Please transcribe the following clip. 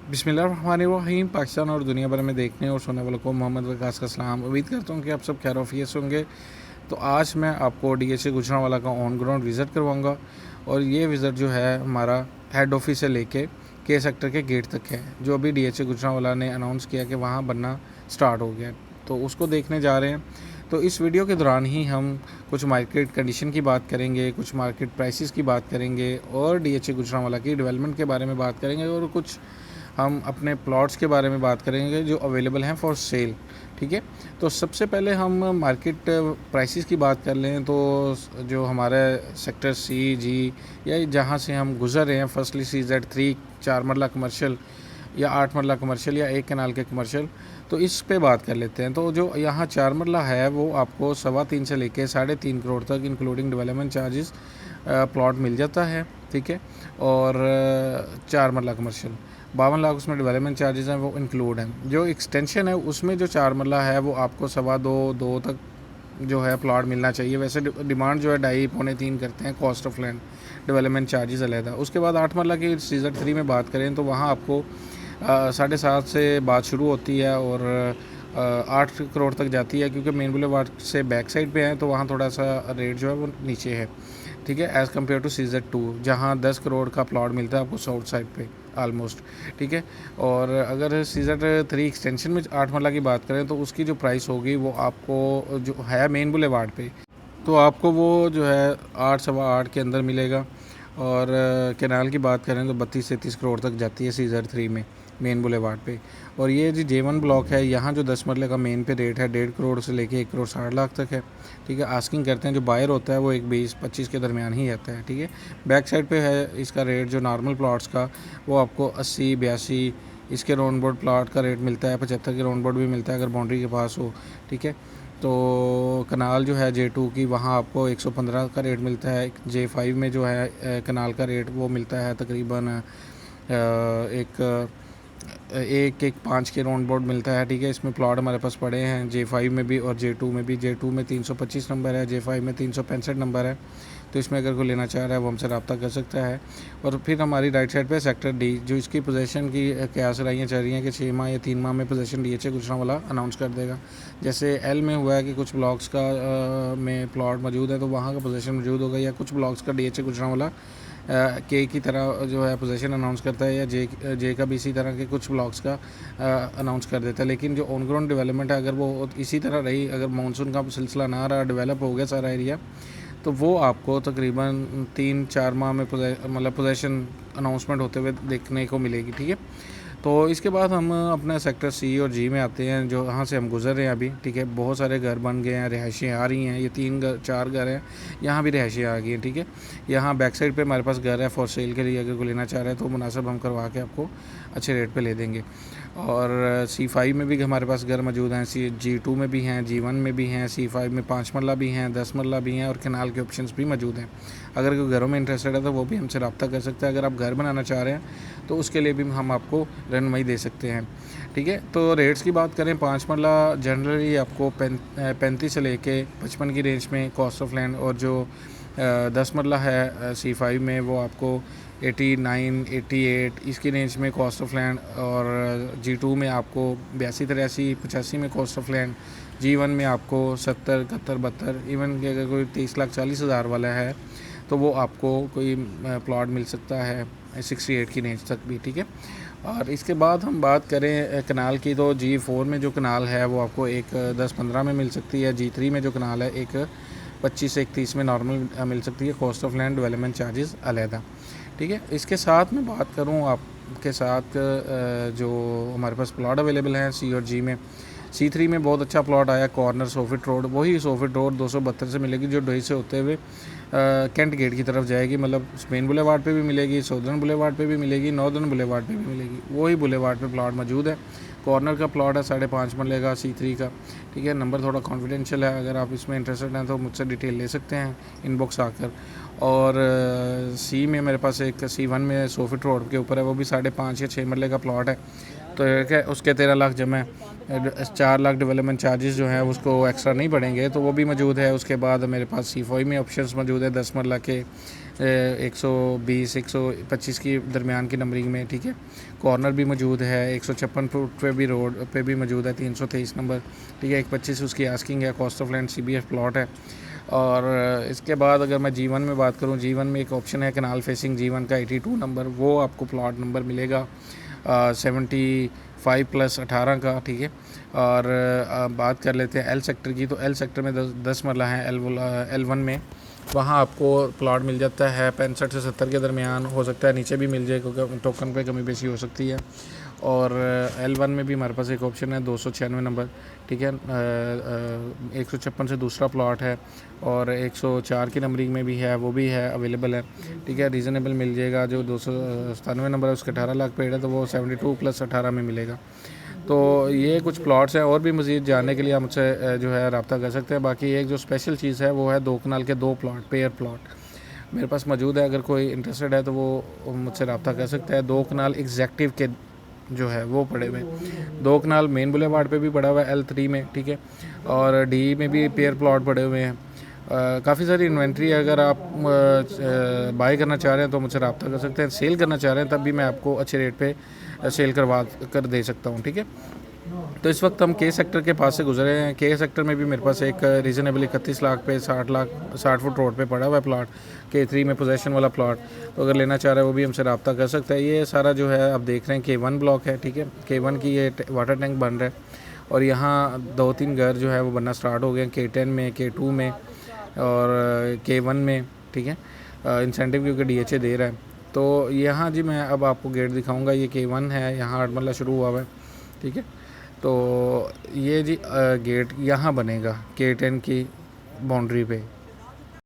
बिस्मिल्लाहिर्रहमानिर्रहीम। पाकिस्तान और दुनिया भर में देखने और सुनने वालों को मोहम्मद वकास का सलाम। उम्मीद करता हूँ कि आप सब खैर आफियत से होंगे। तो आज मैं आपको डीएचए गुजरांवाला का ऑन ग्राउंड विज़िट करवाऊँगा और ये विज़िट जो है हमारा हेड ऑफिस से लेके के सेक्टर के गेट तक है, जो अभी डीएचए गुजरांवाला ने अनाउंस किया कि वहाँ बनना स्टार्ट हो गया, तो उसको देखने जा रहे हैं। तो इस वीडियो के दौरान ही हम कुछ मार्केट कंडीशन की बात करेंगे, कुछ मार्केट प्राइसेस की बात करेंगे और डीएचए गुजरांवाला की डेवलपमेंट के बारे में बात करेंगे और कुछ हम अपने प्लॉट्स के बारे में बात करेंगे जो अवेलेबल हैं फॉर सेल। ठीक है, तो सबसे पहले हम मार्केट प्राइसेस की बात कर लें तो जो हमारे सेक्टर सी जी या जहाँ से हम गुजर रहे हैं, फर्स्टली CZ3 4 मरला कमर्शियल या 8 मरला कमर्शियल या एक कनाल के कमर्शियल, तो इस पे बात कर लेते हैं। तो जो यहाँ 4 मरला है वो आपको 3.25 से लेके 3.5 करोड़ तक इंक्लूडिंग डेवलपमेंट चार्जेस प्लॉट मिल जाता है। ठीक है, और 4 मरला कमर्शियल 52 लाख उसमें डेवलपमेंट चार्जेस हैं, वो इंक्लूड हैं। जो एक्सटेंशन है उसमें जो 4 मरला है वो आपको 2.25 तक जो है प्लॉट मिलना चाहिए। वैसे डिमांड जो है 2.5-3 करते हैं, cost of land development charges अलग है। उसके बाद 8 मरला की CZ3 में बात करें तो वहाँ आपको 7.5 से बात शुरू होती है और 8 करोड़ तक जाती है, क्योंकि मेन बुलेवार्ड से बैक साइड पे है तो वहाँ थोड़ा सा रेट जो है वो नीचे है। ठीक है, एज़ कम्पेयर टू CZ2 जहाँ 10 करोड़ का प्लॉट मिलता है आपको साउथ साइड पे आलमोस्ट। ठीक है, और अगर CZ3 एक्सटेंशन में 8 मरला की बात करें तो उसकी जो प्राइस होगी वो आपको जो है मेन बुलेवार्ड पे, तो आपको वो जो है 8 8.25 के अंदर मिलेगा। और कैनाल की बात करें तो 32 से 30 करोड़ तक जाती है CZ3 में मेन बुलेवार्ड पे। और ये जी J1 ब्लॉक है, यहाँ जो 10 मरले का मेन पे रेट है 1.5 करोड़ से लेके 1 करोड़ 60 लाख तक है। ठीक है, आस्किंग करते हैं जो बायर होता है वो एक 20-25 के दरमियान ही रहता है। ठीक है, बैक साइड पे है इसका रेट जो नॉर्मल प्लॉट्स का वो आपको 80-82 इसके राउंड बोर्ड प्लॉट का रेट मिलता है, 75 के राउंड बोर्ड भी मिलता है अगर बाउंड्री के पास हो। ठीक है, तो कनाल जो है J2 की वहाँ आपको 115 का रेट मिलता है। J5 में जो है कनाल का रेट वो मिलता है तकरीबन एक 5 के राउंड बोर्ड मिलता है। ठीक है, इसमें प्लॉट हमारे पास पड़े हैं J5 में भी और J2 में भी। J2 में 325 नंबर है, J5 में 365 नंबर है। तो इसमें अगर कोई लेना चाह रहा है वो हमसे रब्ता कर सकता है। और फिर हमारी राइट साइड पे सेक्टर D, जो इसकी पोजीशन की कयास राइयाँ चल रही हैं कि 6 माह या 3 माह में पोजीशन डीएचए गुजरांवाला अनाउंस कर देगा। जैसे L में हुआ है कि कुछ ब्लॉक्स का में प्लॉट मौजूद है तो वहाँ का पोजीशन मौजूद होगा, या कुछ ब्लॉक्स का डीएचए गुजरांवाला के की तरह जो है पोजीशन अनाउंस करता है, या जे का भी इसी तरह के कुछ ब्लॉक्स का अनाउंस कर देता है। लेकिन जो ऑन ग्राउंड डेवलपमेंट है अगर वो इसी तरह रही, अगर मानसून का सिलसिला ना रहा, डेवलप हो गया सारा एरिया, तो वो आपको तकरीबन 3-4 माह में मतलब पोजीशन अनाउंसमेंट होते हुए देखने को मिलेगी। ठीक है, तो इसके बाद हम अपने सेक्टर C और G में आते हैं, जो यहाँ से हम गुजर रहे हैं अभी। ठीक है, बहुत सारे घर बन गए हैं, रिहाइशें आ रही हैं, ये 3-4 घर हैं, यहाँ भी रिहाइशें आ गई हैं। ठीक है, यहाँ बैक साइड पे हमारे पास घर है फॉर सेल के लिए, अगर कोई लेना चाह रहा है तो मुनासिब हम करवा के आपको अच्छे रेट पे ले देंगे। और C5 में भी हमारे पास घर मौजूद हैं, G2 में भी हैं, G1 में भी हैं, C5 में 5 मरला भी हैं, 10 मरला भी हैं और कैनाल के ऑप्शंस भी मौजूद हैं। अगर कोई घरों में इंटरेस्टेड है तो वो भी हमसे रब्ता कर सकता है। अगर आप घर बनाना चाह रहे हैं तो उसके लिए भी हम आपको रहनुमाई दे सकते हैं। ठीक है, तो रेट्स की बात करें, 5 मरला जनरली आपको 35 से लेके 55 की रेंज में कॉस्ट ऑफ लैंड, और जो 10 मरला है C5 में वो आपको 89-88 इसकी रेंज में कॉस्ट ऑफ लैंड, और G2 में आपको 82-83-85 में कॉस्ट ऑफ लैंड, G1 में आपको 70-71-72, इवन कि अगर कोई 30,40,000 वाला है तो वो आपको कोई प्लॉट मिल सकता है 68 की रेंज तक भी। ठीक है, और इसके बाद हम बात करें कनाल की, तो G4 में जो कनाल है वो आपको एक 10-15 में मिल सकती है। G3 में जो कनाल है एक 25 से 31 में नॉर्मल मिल सकती है, cost of land development charges अलहदा। ठीक है, इसके साथ मैं बात करूँ आपके साथ जो हमारे पास प्लॉट अवेलेबल हैं C और G में। C3 में बहुत अच्छा प्लॉट आया, कॉर्नर सोफिट रोड, वही सोफिट रोड 272 से मिलेगी, जो डोई से होते हुए कैंट गेट की तरफ जाएगी। मतलब मेन बुलेवार्ड पे भी मिलेगी, सौदर्न बुलेवार्ड पे भी मिलेगी, नॉर्दर्न बुलेवार्ड पे भी मिलेगी, वही बुलेवार्ड पे प्लॉट मौजूद है। कॉर्नर का प्लॉट है 5.5 मरले का C3 का। ठीक है, नंबर थोड़ा कॉन्फिडेंशियल है, अगर आप इसमें इंटरेस्टेड हैं तो मुझसे डिटेल ले सकते हैं इनबॉक्स आकर। और C में मेरे पास एक C1 में सोफिट रोड के ऊपर है, वो भी 5.5 या 6 मरले का प्लॉट है। तो क्या उसके 13 लाख जमा, 4 लाख डेवलपमेंट चार्जेस जो हैं उसको एक्स्ट्रा नहीं पड़ेंगे, तो वो भी मौजूद है। उसके बाद मेरे पास C5 में ऑप्शंस मौजूद है 10 मरला के 120-125 की दरमियान की नंबरिंग में। ठीक है, कॉर्नर भी मौजूद है, 156 फुट पे भी रोड पे भी मौजूद है, 323 नंबर, ठीक है। 125 उसकी आस्किंग है, cost of land CBF plot है। और इसके बाद अगर मैं G1 में बात करूं, G1 में एक ऑप्शन है कनाल फेसिंग G1 का 82 नंबर, वो आपको प्लॉट नंबर मिलेगा 75+18 का, ठीक है। और बात कर लेते हैं L सेक्टर की, तो L सेक्टर में 10 मरला है L1 में, वहाँ आपको प्लॉट मिल जाता है 65 से 70 के दरमियान, हो सकता है नीचे भी मिल जाए क्योंकि टोकन पे कमी बेशी हो सकती है। और L1 में भी हमारे पास एक ऑप्शन है 296 नंबर, ठीक है। 156 से दूसरा प्लॉट है, और 104 की नंबरिंग में भी है, वो भी है अवेलेबल है, ठीक है। रीज़नेबल मिल जाएगा। जो 297 नंबर है उसके 18 लाख पेड़ है, तो वो 72+18 में मिलेगा। तो ये कुछ प्लॉट्स हैं, और भी मज़ीद जानने के लिए आप मुझसे जो है रब्ता कर सकते हैं। बाकी एक जो स्पेशल चीज़ है वो है 2 कनाल के 2 प्लॉट, पेयर प्लॉट मेरे पास मौजूद है। अगर कोई इंटरेस्टेड है तो वो मुझसे रब्ता कर सकता है। 2 कनाल एग्जैक्टिव के जो है वो पड़े हुए हैं, 2 कनाल मेन बुलेवार्ड पे भी पड़ा हुआ है L3 में, ठीक है। और D में भी पेयर प्लॉट पड़े हुए हैं। काफ़ी सारी इन्वेंट्री है। अगर आप बाई करना चाह रहे हैं तो मुझसे रब्ता कर सकते हैं। सेल करना चाह रहे हैं तब भी मैं आपको अच्छे रेट पे सेल करवा कर दे सकता हूँ, ठीक है। तो इस वक्त हम K सेक्टर के पास से गुजरे हैं। K सेक्टर में भी मेरे पास एक रीज़नेबल 31 लाख पे 60 फुट रोड पे पड़ा हुआ है प्लॉट, K3 में पोजेशन वाला प्लॉट। तो अगर लेना चाह रहा है वो भी हमसे रब्ता कर सकता है। ये सारा जो है आप देख रहे हैं K1 ब्लॉक है, ठीक है। K1 की ये वाटर टैंक बन रहा है, और यहाँ 2-3 घर जो है वो बनना स्टार्ट हो गए, K10 में, K2 में और K1 में, ठीक है। इंसेंटिव क्योंकि DHA दे रहा है। तो यहाँ जी मैं अब आपको गेट दिखाऊंगा। ये K1 है, यहाँ 8 मरला शुरू हुआ है, ठीक है। तो ये जी गेट यहाँ बनेगा K10 की बाउंड्री पे,